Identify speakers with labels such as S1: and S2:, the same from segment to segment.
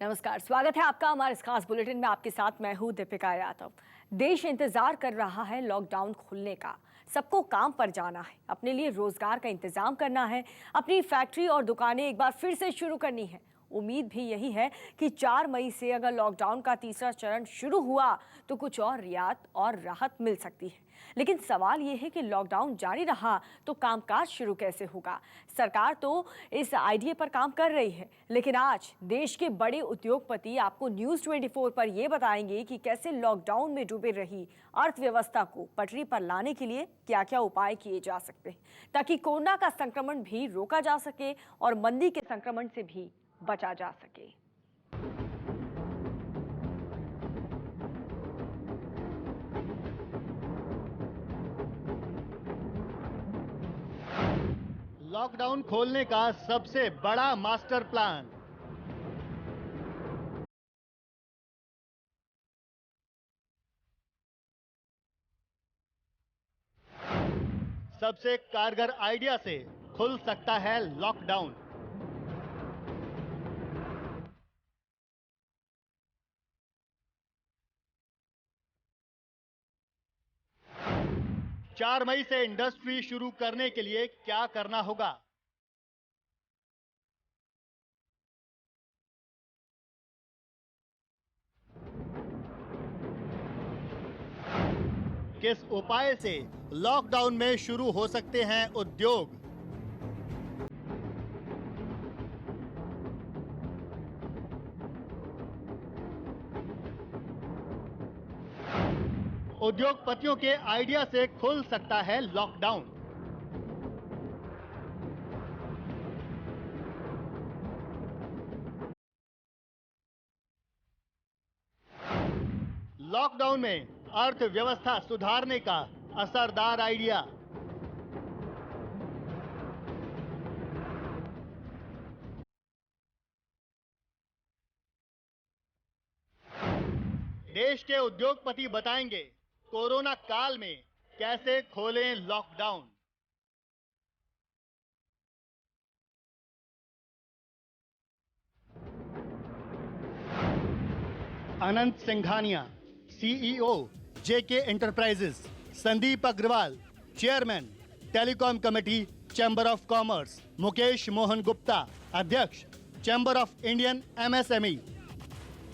S1: नमस्कार, स्वागत है आपका हमारे इस खास बुलेटिन में। आपके साथ मैं हूं दीपिका यादव। देश इंतजार कर रहा है लॉकडाउन खुलने का। सबको काम पर जाना है, अपने लिए रोजगार का इंतजाम करना है, अपनी फैक्ट्री और दुकानें एक बार फिर से शुरू करनी है। उम्मीद भी यही है कि 4 मई से अगर लॉकडाउन का तीसरा चरण शुरू हुआ तो कुछ और रियायत और राहत मिल सकती है। लेकिन सवाल यह है कि लॉकडाउन जारी रहा तो कामकाज शुरू कैसे होगा। सरकार तो इस आइडिया पर काम कर रही है, लेकिन आज देश के बड़े उद्योगपति आपको न्यूज़ 24 पर यह बताएंगे कि कैसे लॉकडाउन में डूबे रही अर्थव्यवस्था को पटरी पर लाने के लिए क्या क्या उपाय किए जा सकते हैं, ताकि कोरोना का संक्रमण भी रोका जा सके और मंदी के संक्रमण से भी बचा जा सके।
S2: लॉकडाउन खोलने का सबसे बड़ा मास्टर प्लान। सबसे कारगर आइडिया से खुल सकता है लॉकडाउन। चार मई से इंडस्ट्री शुरू करने के लिए क्या करना होगा? किस उपाय से लॉकडाउन में शुरू हो सकते हैं उद्योग? उद्योगपतियों के आइडिया से खुल सकता है लॉकडाउन। लॉकडाउन में अर्थव्यवस्था सुधारने का असरदार आइडिया। देश के उद्योगपति बताएंगे कोरोना काल में कैसे खोलें lockdown. Anant Singhania, CEO, JK enterprises. Sandeep Agarwal, chairman, telecom committee, chamber of commerce. Mukesh Mohan Gupta, अध्यक्ष, चैम्बर ऑफ इंडियन एमएसएमई।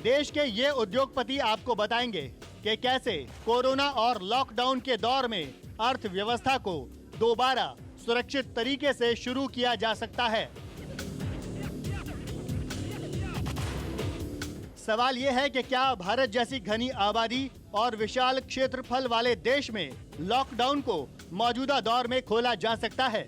S2: देश के ये उद्योगपति आपको बताएंगे कि कैसे कोरोना और लॉकडाउन के दौर में अर्थव्यवस्था को दोबारा सुरक्षित तरीके से शुरू किया जा सकता है। सवाल यह है कि क्या भारत जैसी घनी आबादी और विशाल क्षेत्रफल वाले देश में लॉकडाउन को मौजूदा दौर में खोला जा सकता है?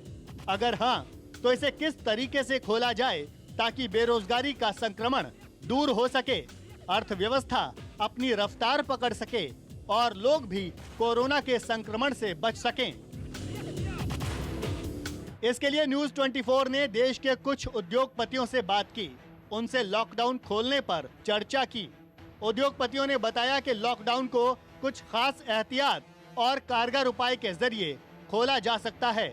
S2: अगर हाँ, तो इसे किस तरीके से खोला जाए ताकि बेरोजगारी का संक्रमण दूर हो सके, अर्थव्यवस्था अपनी रफ्तार पकड़ सके और लोग भी कोरोना के संक्रमण से बच सकें। इसके लिए न्यूज़ 24 ने देश के कुछ उद्योगपतियों से बात की, उनसे लॉकडाउन खोलने पर चर्चा की। उद्योगपतियों ने बताया कि लॉकडाउन को कुछ खास एहतियात और कारगर उपाय के जरिए खोला जा सकता है।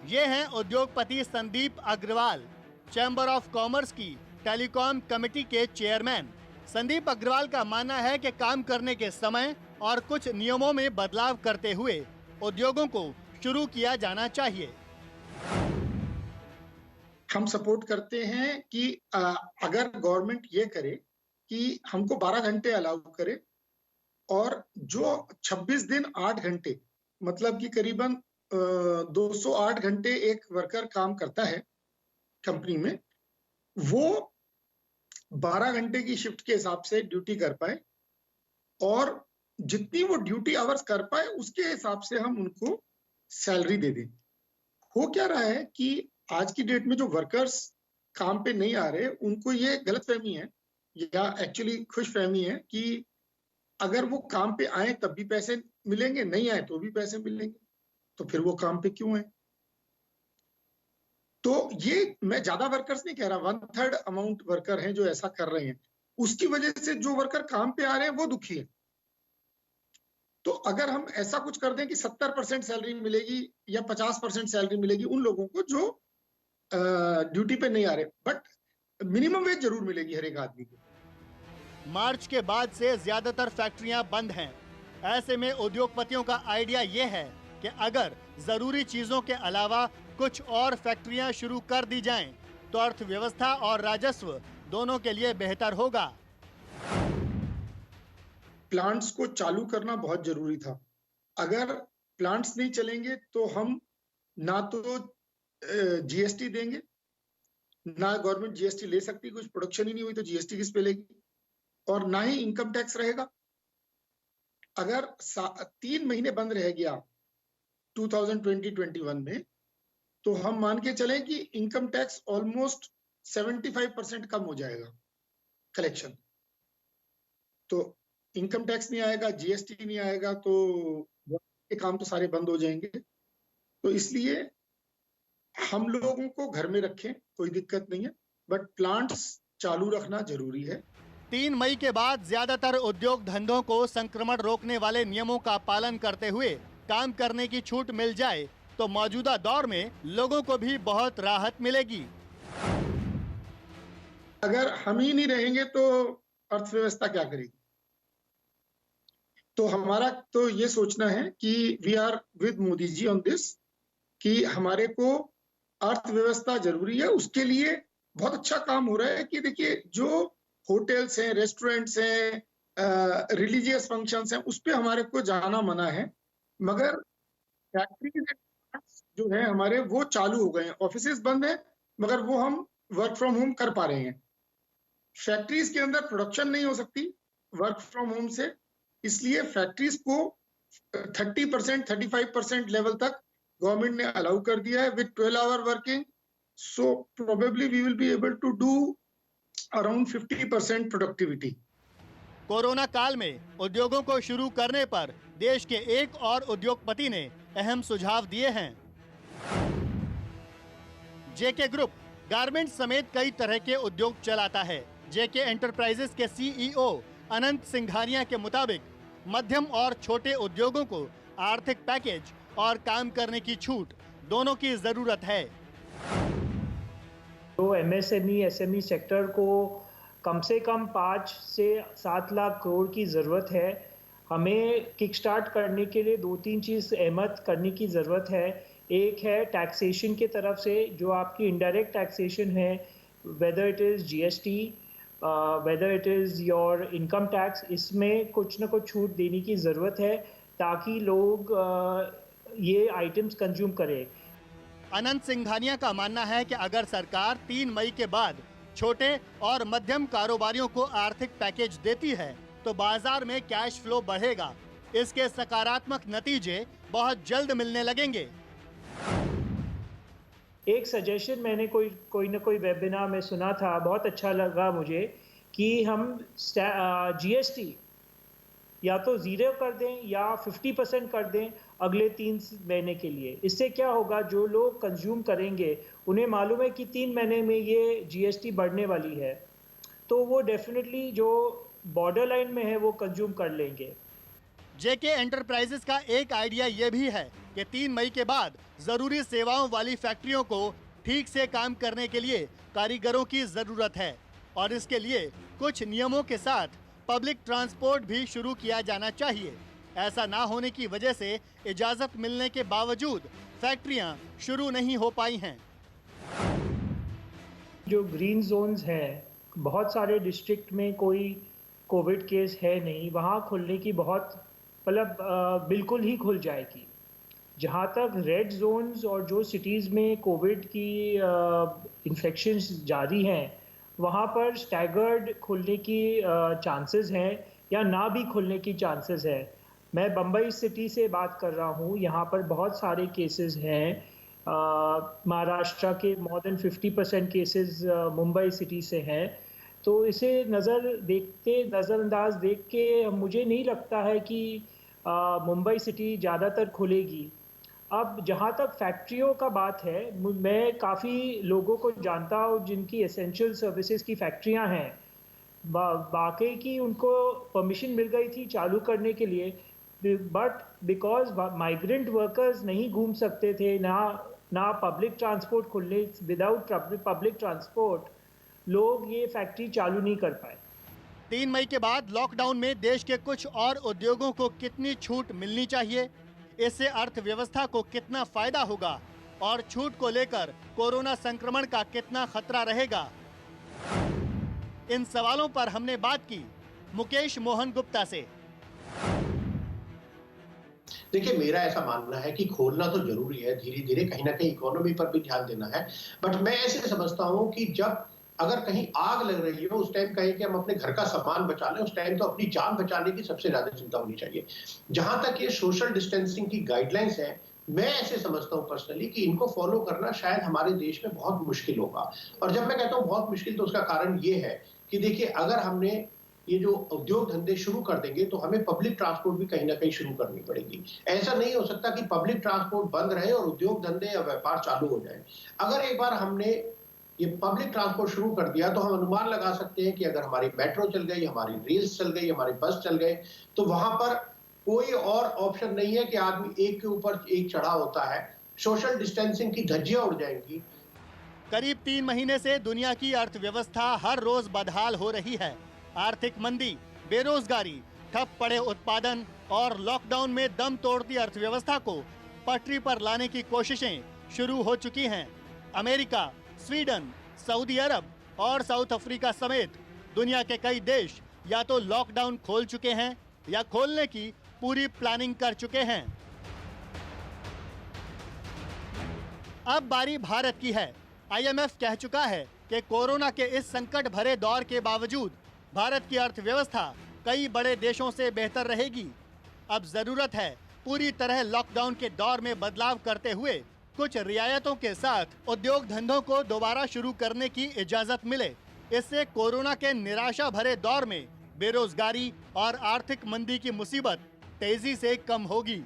S2: ये हैं उद्योगपति Sandeep Agarwal, chamber of commerce की टेलीकॉम कमेटी के चेयरमैन। संदीप अग्रवाल का मानना है कि काम करने के समय और कुछ नियमों में बदलाव करते हुए उद्योगों को शुरू किया जाना चाहिए।
S3: हम सपोर्ट करते हैं कि अगर गवर्नमेंट ये करे कि हमको 12 घंटे अलाउ करे और जो 26 दिन 8 घंटे, मतलब कि करीबन 208 घंटे एक वर्कर काम करता है कंपनी में, वो 12 घंटे की शिफ्ट के हिसाब से ड्यूटी कर पाए और जितनी वो ड्यूटी आवर्स कर पाए उसके हिसाब से हम उनको सैलरी दे दें। हो क्या रहा है कि आज की डेट में जो वर्कर्स काम पे नहीं आ रहे, उनको ये गलतफहमी है या एक्चुअली खुशफहमी है कि अगर वो काम पे आए तब भी पैसे मिलेंगे, नहीं आए तो भी पैसे मिलेंगे, तो फिर वो काम पे क्यों आए? तो ये मैं ज्यादा वर्कर्स नहीं कह रहा, 1/3 अमाउंट वर्कर हैं जो ऐसा कर रहे हैं। उसकी वजह से जो वर्कर काम पे आ रहे हैं वो दुखी है। तो अगर हम ऐसा कुछ कर दें कि 70% सैलरी मिलेगी या 50% सैलरी मिलेगी उन लोगों को जो ड्यूटी पे नहीं आ रहे, बट मिनिमम वेज जरूर मिलेगी हर एक आदमी को।
S2: मार्च के बाद से ज्यादातर फैक्ट्रियां बंद हैं। ऐसे में उद्योगपतियों का आइडिया ये है कि अगर जरूरी चीजों के अलावा कुछ और फैक्ट्रियां शुरू कर दी जाएं, तो अर्थव्यवस्था और राजस्व दोनों के लिए बेहतर होगा।
S3: प्लांट्स को चालू करना बहुत जरूरी था। अगर प्लांट्स नहीं चलेंगे तो हम ना तो जीएसटी देंगे, ना गवर्नमेंट जीएसटी ले सकती, कुछ प्रोडक्शन ही नहीं हुई तो जीएसटी किस पे लेगी, और ना ही इनकम टैक्स रहेगा। अगर 3 महीने बंद रह गया 2020-21 में, तो हम मान के चलें कि इनकम टैक्स ऑलमोस्ट 75% कम हो जाएगा कलेक्शन। तो इनकम टैक्स नहीं आएगा, जीएसटी नहीं आएगा, तो ये काम तो सारे बंद हो जाएंगे। तो इसलिए हम लोगों को घर में रखें, कोई दिक्कत नहीं है, बट प्लांट्स चालू रखना जरूरी है।
S2: 3 मई के बाद ज्यादातर उद्योग धंधों को संक्रमण रोकने वाले नियमों का पालन करते हुए काम करने की छूट मिल जाए तो मौजूदा दौर में लोगों को भी बहुत राहत मिलेगी।
S3: अगर हम ही नहीं रहेंगे तो अर्थव्यवस्था क्या करेगी? तो हमारा तो ये सोचना है कि we are with Modi ji on this, कि हमारे को अर्थव्यवस्था जरूरी है। उसके लिए बहुत अच्छा काम हो रहा है कि देखिए, जो होटल्स हैं, रेस्टोरेंट्स हैं, रिलीजियस फंक्शंस हैं, उस पे हमारे को जाना मना है, मगर फैक्ट्रीज जो है हमारे वो चालू हो गए हैं। ऑफिसेज बंद है मगर वो हम वर्क फ्रॉम होम कर पा रहे हैं। फैक्ट्रीज के अंदर प्रोडक्शन नहीं हो सकती वर्क फ्रॉम होम से, इसलिए फैक्ट्रीज को 30%, 35% लेवल तक गवर्नमेंट ने अलाउ कर दिया है with 12 hour working. So probably we will be able to do around 50% productivity.
S2: Corona काल में उद्योगों को शुरू करने पर देश के एक और उद्योगपति ने अहम सुझाव दिए हैं। जेके ग्रुप गारमेंट समेत कई तरह के उद्योग चलाता है। जेके एंटरप्राइजेस के सीईओ अनंत सिंघानिया के मुताबिक मध्यम और छोटे उद्योगों को आर्थिक पैकेज और काम करने की छूट दोनों की जरूरत है।
S4: तो एमएसएमई एसएमई सेक्टर को कम से कम 5 से 7 लाख करोड़ की ज़रूरत है। हमें किक स्टार्ट करने के लिए 2-3 चीज़ अहमद करने की ज़रूरत है। एक है टैक्सेशन की तरफ से, जो आपकी इनडायरेक्ट टैक्सेशन है, whether it is GST, whether it is your income tax, इसमें कुछ ना कुछ छूट देने की ज़रूरत है ताकि लोग ये आइटम्स कंज्यूम करें।
S2: अनंत सिंघानिया का मानना है कि अगर सरकार 3 मई के बाद छोटे और मध्यम कारोबारियों को आर्थिक पैकेज देती है तो बाजार में कैश फ्लो बढ़ेगा। इसके सकारात्मक नतीजे बहुत जल्द मिलने लगेंगे।
S4: एक सजेशन मैंने कोई ना कोई वेबिनार में सुना था, बहुत अच्छा लगा मुझे, कि हम जीएसटी या तो 0 कर दें या 50% कर दें अगले 3 महीने के लिए। इससे क्या होगा, जो लोग कंज्यूम करेंगे उन्हें मालूम है कि 3 महीने में ये जीएसटी बढ़ने वाली है, तो वो डेफिनेटली जो बॉर्डर लाइन में है वो कंज्यूम कर लेंगे।
S2: जेके एंटरप्राइजेस का एक आइडिया ये भी है कि 3 मई के बाद जरूरी सेवाओं वाली फैक्ट्रियों को ठीक से काम करने के लिए कारीगरों की जरूरत है और इसके लिए कुछ नियमों के साथ पब्लिक ट्रांसपोर्ट भी शुरू किया जाना चाहिए। ऐसा ना होने की वजह से इजाजत मिलने के बावजूद फैक्ट्रियां शुरू नहीं हो पाई हैं।
S4: जो ग्रीन जोन्स हैं, बहुत सारे डिस्ट्रिक्ट में कोई कोविड केस है नहीं, वहाँ खुलने की बहुत बिल्कुल ही खुल जाएगी। जहाँ तक रेड जोन्स और जो सिटीज़ में कोविड की इन्फेक्शंस जारी हैं, वहाँ पर स्टैगर्ड खुलने की चांसेस हैं या ना भी खुलने की चांसेस है। मैं बम्बई सिटी से बात कर रहा हूँ, यहाँ पर बहुत सारे केसेस हैं। महाराष्ट्र के more than 50% cases Mumbai city से हैं। तो इसे नज़रअंदाज देख के मुझे नहीं लगता है कि मुंबई सिटी ज़्यादातर खुलेगी। अब जहाँ तक फैक्ट्रियों का बात है, मैं काफ़ी लोगों को जानता हूँ जिनकी एसेंशियल सर्विसेज की फैक्ट्रियाँ हैं, वाकई की उनको परमिशन मिल गई थी चालू करने के लिए, बट बिकॉज माइग्रेंट वर्कर्स नहीं घूम सकते थे, ना पब्लिक ट्रांसपोर्ट खुलने, विदाउट पब्लिक ट्रांसपोर्ट लोग ये फैक्ट्री चालू नहीं कर पाए।
S2: 3 मई के बाद लॉकडाउन में देश के कुछ और उद्योगों को कितनी छूट मिलनी चाहिए, इससे अर्थव्यवस्था को कितना फायदा होगा और छूट को लेकर कोरोना संक्रमण का कितना खतरा रहेगा, इन सवालों पर हमने बात की मुकेश मोहन गुप्ता से।
S5: देखिए, मेरा ऐसा मानना है कि खोलना तो जरूरी है, धीरे धीरे कहीं ना कहीं इकोनॉमी पर भी ध्यान देना है, बट मैं ऐसे समझता हूं कि जब अगर कहीं आग लग रही है उस टाइम कहें कि हम अपने घर का सामान बचा लें, उस टाइम तो अपनी जान बचाने की सबसे ज्यादा चिंता होनी चाहिए। जहां तक ये सोशल डिस्टेंसिंग की गाइडलाइंस है, मैं ऐसे समझता हूं पर्सनली कि इनको फॉलो करना शायद हमारे देश में बहुत मुश्किल होगा। और जब मैं कहता हूं बहुत मुश्किल, तो उसका कारण ये है कि देखिए, अगर हमने ये जो उद्योग धंधे शुरू कर देंगे तो हमें पब्लिक ट्रांसपोर्ट भी कहीं ना कहीं शुरू करनी पड़ेगी। ऐसा नहीं हो सकता कि पब्लिक ट्रांसपोर्ट बंद रहे और उद्योग धंधे या व्यापार चालू हो जाए। अगर एक बार हमने ये पब्लिक ट्रांसपोर्ट शुरू कर दिया तो हम अनुमान लगा सकते हैं कि अगर हमारी मेट्रो चल गई, हमारी रेल्स चल गई, हमारे बस चल गए, तो वहां पर कोई और ऑप्शन नहीं है कि आदमी एक के ऊपर एक चढ़ा होता है। सोशल डिस्टेंसिंग की धज्जियां उड़ जाएंगी।
S2: करीब 3 महीने से दुनिया की अर्थव्यवस्था हर रोज बदहाल हो रही है। आर्थिक मंदी, बेरोजगारी, ठप पड़े उत्पादन और लॉकडाउन में दम तोड़ती अर्थव्यवस्था को पटरी पर लाने की कोशिशें शुरू हो चुकी हैं। अमेरिका, स्वीडन, सऊदी अरब और साउथ अफ्रीका समेत दुनिया के कई देश या तो लॉकडाउन खोल चुके हैं या खोलने की पूरी प्लानिंग कर चुके हैं। अब बारी भारत की है। IMF कह चुका है कि कोरोना के इस संकट भरे दौर के बावजूद भारत की अर्थव्यवस्था कई बड़े देशों से बेहतर रहेगी। अब जरूरत है पूरी तरह लॉकडाउन के दौर में बदलाव करते हुए कुछ रियायतों के साथ उद्योग धंधों को दोबारा शुरू करने की इजाजत मिले। इससे कोरोना के निराशा भरे दौर में बेरोजगारी और आर्थिक मंदी की मुसीबत तेजी से कम होगी।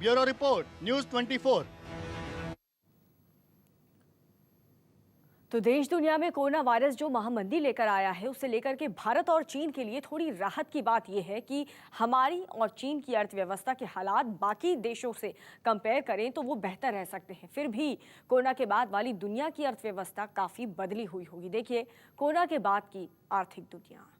S2: Bureau report, news 24।
S1: तो देश दुनिया में कोरोना वायरस जो महामंदी लेकर आया है, उसे लेकर के भारत और चीन के लिए थोड़ी राहत की बात यह है कि हमारी और चीन की अर्थव्यवस्था के हालात बाकी देशों से कंपेयर करें तो वो बेहतर रह सकते हैं। फिर भी कोरोना के बाद वाली दुनिया की अर्थव्यवस्था काफ़ी बदली हुई होगी। देखिए कोरोना के बाद की आर्थिक दुनिया।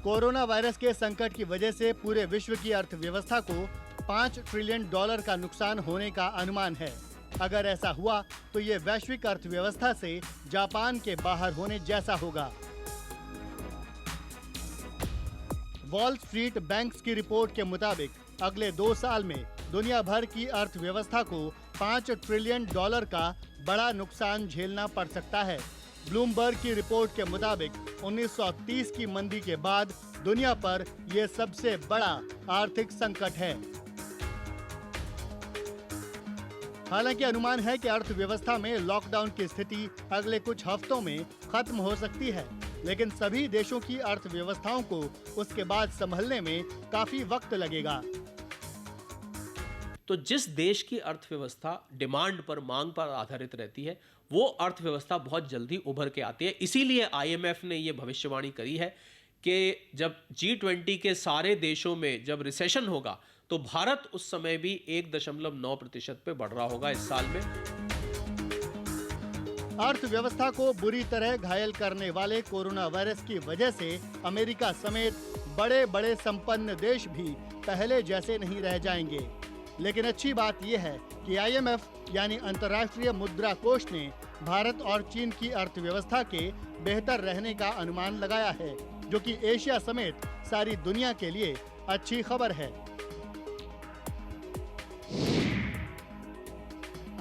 S2: कोरोना वायरस के संकट की वजह से पूरे विश्व की अर्थव्यवस्था को $5 ट्रिलियन का नुकसान होने का अनुमान है। अगर ऐसा हुआ तो ये वैश्विक अर्थव्यवस्था से जापान के बाहर होने जैसा होगा। वॉल स्ट्रीट बैंक्स की रिपोर्ट के मुताबिक अगले 2 साल में दुनिया भर की अर्थव्यवस्था को $5 ट्रिलियन का बड़ा नुकसान झेलना पड़ सकता है। ब्लूमबर्ग की रिपोर्ट के मुताबिक 1930 की मंदी के बाद दुनिया पर यह सबसे बड़ा आर्थिक संकट है। हालांकि अनुमान है कि अर्थव्यवस्था में लॉकडाउन की स्थिति अगले कुछ हफ्तों में खत्म हो सकती है, लेकिन सभी देशों की अर्थव्यवस्थाओं को उसके बाद संभलने में काफी वक्त लगेगा।
S6: तो जिस देश की अर्थव्यवस्था डिमांड पर, मांग पर आधारित रहती है, वो अर्थव्यवस्था बहुत जल्दी उभर के आती है। इसीलिए IMF ने ये भविष्यवाणी करी है कि जब G20 के सारे देशों में जब रिसेशन होगा तो भारत उस समय भी 1.9% पे बढ़ रहा होगा इस साल में।
S2: अर्थव्यवस्था को बुरी तरह घायल करने वाले कोरोना वायरस की वजह से अमेरिका समेत बड़े बड़े संपन्न देश भी पहले जैसे नहीं रह जाएंगे। लेकिन अच्छी बात यह है कि IMF यानी अंतर्राष्ट्रीय मुद्रा कोष ने भारत और चीन की अर्थव्यवस्था के बेहतर रहने का अनुमान लगाया है, जो कि एशिया समेत सारी दुनिया के लिए अच्छी खबर है।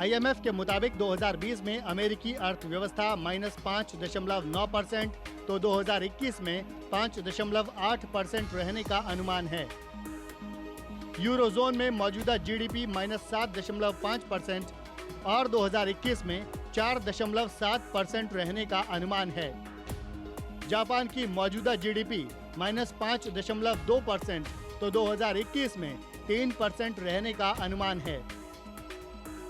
S2: IMF के मुताबिक 2020 में अमेरिकी अर्थव्यवस्था -5.9%, तो 2021 में 5.8% रहने का अनुमान है। यूरोजोन में मौजूदा GDP -7.5% और 2021 में 4.7% रहने का अनुमान है। जापान की मौजूदा GDP -5.2%, तो 2021 में 3% रहने का अनुमान है।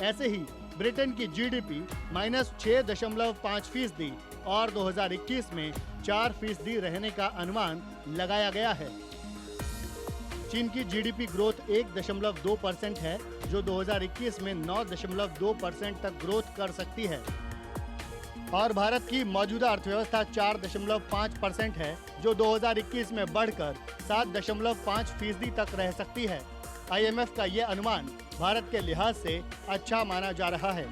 S2: ऐसे ही ब्रिटेन की जीडीपी -6.5% और 2021 में 4% रहने का अनुमान लगाया गया है। चीन की जीडीपी ग्रोथ 1.2% है, जो 2021 में 9.2% तक ग्रोथ कर सकती है। और भारत की मौजूदा अर्थव्यवस्था 4.5% है, जो 2021 में बढ़कर 7.5% तक रह सकती है। IMF का ये अनुमान भारत के लिहाज से अच्छा माना जा रहा है।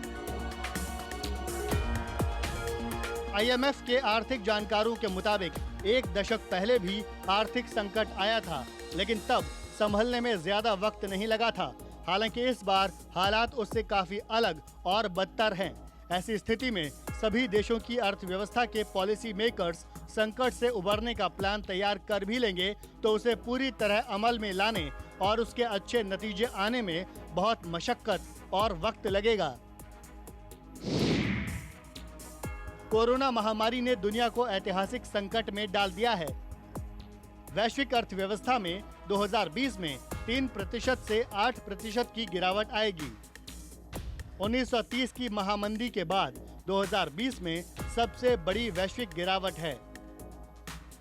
S2: IMF के आर्थिक जानकारों के मुताबिक 1 दशक पहले भी आर्थिक संकट आया था, लेकिन तब संभलने में ज्यादा वक्त नहीं लगा था। हालांकि इस बार हालात उससे काफी अलग और बदतर हैं। ऐसी स्थिति में सभी देशों की अर्थव्यवस्था के पॉलिसी मेकर्स संकट से उबरने का प्लान तैयार कर भी लेंगे तो उसे पूरी तरह अमल में लाने और उसके अच्छे नतीजे आने में बहुत मशक्कत और वक्त लगेगा। कोरोना महामारी ने दुनिया को ऐतिहासिक संकट में डाल दिया है। वैश्विक अर्थव्यवस्था में 2020 में 3% से 8% की गिरावट आएगी। 1930 की महामंदी के बाद 2020 में सबसे बड़ी वैश्विक गिरावट है।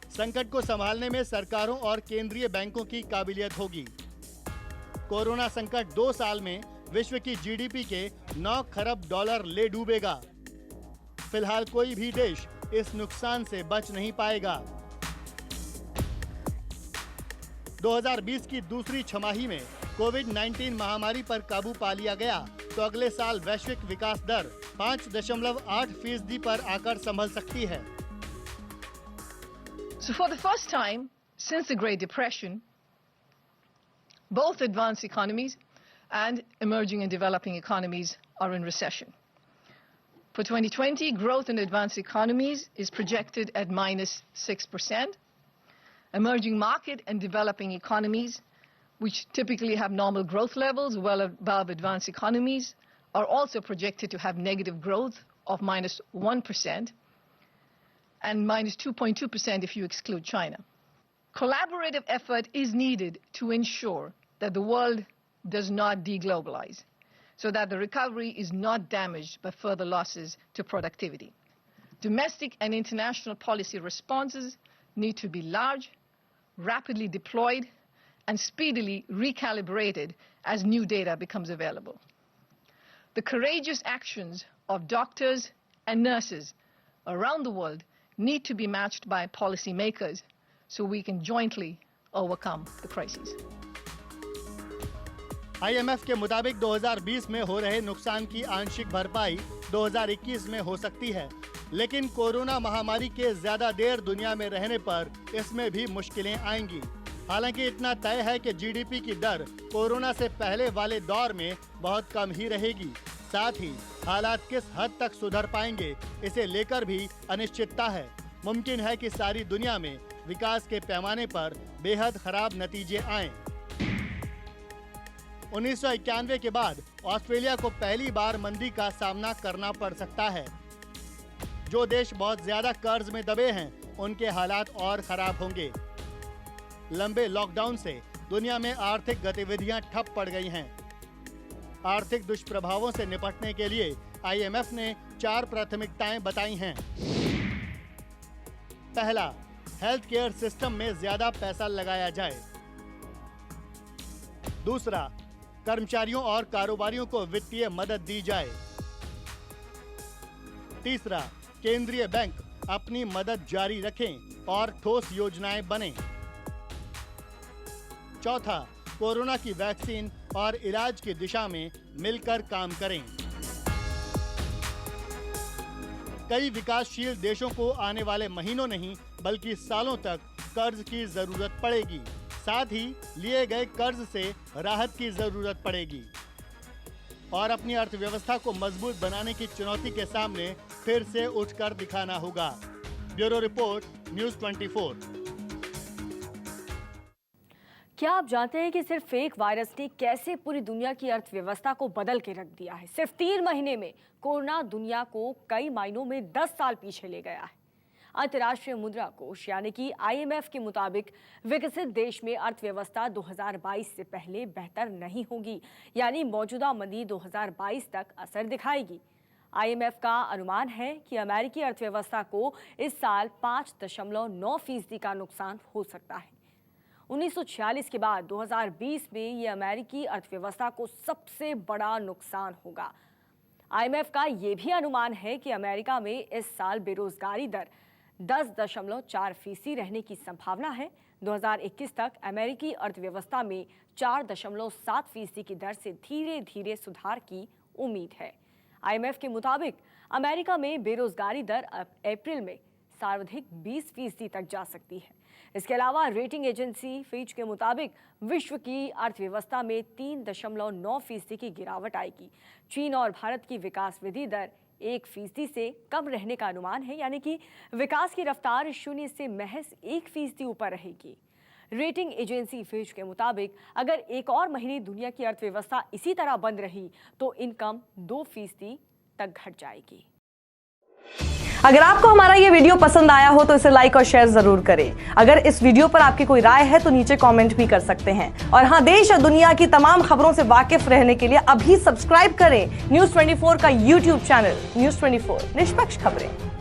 S2: संकट को संभालने में सरकारों और केंद्रीय बैंकों की काबिलियत होगी। कोरोना संकट 2 साल में विश्व की जीडीपी के 9 खरब डॉलर ले डूबेगा। फिलहाल कोई भी देश इस नुकसान से बच नहीं पाएगा। 2020 की दूसरी छमाही में कोविड-19 महामारी पर काबू पा लिया गया तो अगले साल वैश्विक विकास दर 5.8% पर आकर संभल सकती है।
S7: So for the first time since the Great Depression, both advanced economies and emerging and developing economies are in recession. For 2020, growth in advanced economies is projected at -6%. Emerging market and developing economies, which typically have normal growth levels well above advanced economies, are also projected to have negative growth of -1% and -2.2% if you exclude China. Collaborative effort is needed to ensure that the world does not deglobalize, so that the recovery is not damaged by further losses to productivity. Domestic and international policy responses need to be large, rapidly deployed, and speedily recalibrated as new data becomes available. The courageous actions of doctors and nurses around the world need to be matched by policymakers so we can jointly overcome the crises.
S2: IMF के मुताबिक 2020 में हो रहे नुकसान की आंशिक भरपाई 2021 में हो सकती है, लेकिन कोरोना महामारी के ज्यादा देर दुनिया में रहने पर इसमें भी मुश्किलें आएंगी। हालांकि इतना तय है कि जीडीपी की दर कोरोना से पहले वाले दौर में बहुत कम ही रहेगी। साथ ही हालात किस हद तक सुधर पाएंगे, इसे लेकर भी अनिश्चितता है। मुमकिन है कि सारी दुनिया में विकास के पैमाने पर बेहद खराब नतीजे आएं। 1991 के बाद ऑस्ट्रेलिया को पहली बार मंदी का सामना करना पड़ सकता है। जो देश बहुत ज्यादा कर्ज में दबे हैं, उनके हालात और खराब होंगे। लंबे लॉकडाउन से दुनिया में आर्थिक गतिविधियां ठप पड़ गई हैं। आर्थिक दुष्प्रभावों से निपटने के लिए IMF ने 4 प्राथमिकताएं बताई हैं। पहला, हेल्थ केयर सिस्टम में ज्यादा पैसा लगाया जाए। दूसरा, कर्मचारियों और कारोबारियों को वित्तीय मदद दी जाए। तीसरा, केंद्रीय बैंक अपनी मदद जारी रखें और ठोस योजनाएं बनें। चौथा, कोरोना की वैक्सीन और इलाज की दिशा में मिलकर काम करें। कई विकासशील देशों को आने वाले महीनों नहीं बल्कि सालों तक कर्ज की जरूरत पड़ेगी। साथ ही लिए गए कर्ज से राहत की जरूरत पड़ेगी और अपनी अर्थव्यवस्था को मजबूत बनाने की चुनौती के सामने फिर से उठकर दिखाना होगा। Bureau report, news 24।
S1: क्या आप जानते हैं कि सिर्फ एक वायरस ने कैसे पूरी दुनिया की अर्थव्यवस्था को बदल के रख दिया है? सिर्फ 3 महीने में कोरोना दुनिया को कई मायनों में 10 साल पीछे ले गया है। अंतर्राष्ट्रीय मुद्रा कोष यानी कि IMF के मुताबिक विकसित देश में अर्थव्यवस्था 2022 से पहले बेहतर नहीं होगी, यानी मौजूदा मंदी 2022 तक असर दिखाएगी। IMF का अनुमान है कि अमेरिकी अर्थव्यवस्था को इस साल 5.9% का नुकसान हो सकता है। 1946 के बाद 2020 में ये अमेरिकी अर्थव्यवस्था को सबसे बड़ा नुकसान होगा। IMF का ये भी अनुमान है कि अमेरिका में इस साल बेरोजगारी दर 10.4% रहने की संभावना है। 2021 तक अमेरिकी अर्थव्यवस्था में 4.7% की दर से धीरे धीरे सुधार की उम्मीद है। IMF के मुताबिक अमेरिका में बेरोजगारी दर अब अप्रैल में सर्वाधिक 20% तक जा सकती है। इसके अलावा रेटिंग एजेंसी फिच के मुताबिक विश्व की अर्थव्यवस्था में 3.9% की गिरावट आएगी। चीन और भारत की विकास वृद्धि दर 1% से कम रहने का अनुमान है, यानी कि विकास की रफ्तार 0 से महज 1% ऊपर रहेगी। रेटिंग एजेंसी फिच के मुताबिक अगर एक और महीने दुनिया की अर्थव्यवस्था इसी तरह बंद रही तो इनकम 2% तक घट जाएगी।
S8: अगर आपको हमारा ये वीडियो पसंद आया हो तो इसे लाइक और शेयर जरूर करें। अगर इस वीडियो पर आपकी कोई राय है तो नीचे कमेंट भी कर सकते हैं। और हाँ, देश और दुनिया की तमाम खबरों से वाकिफ रहने के लिए अभी सब्सक्राइब करें न्यूज़ 24 का YouTube चैनल। न्यूज़ 24, निष्पक्ष खबरें।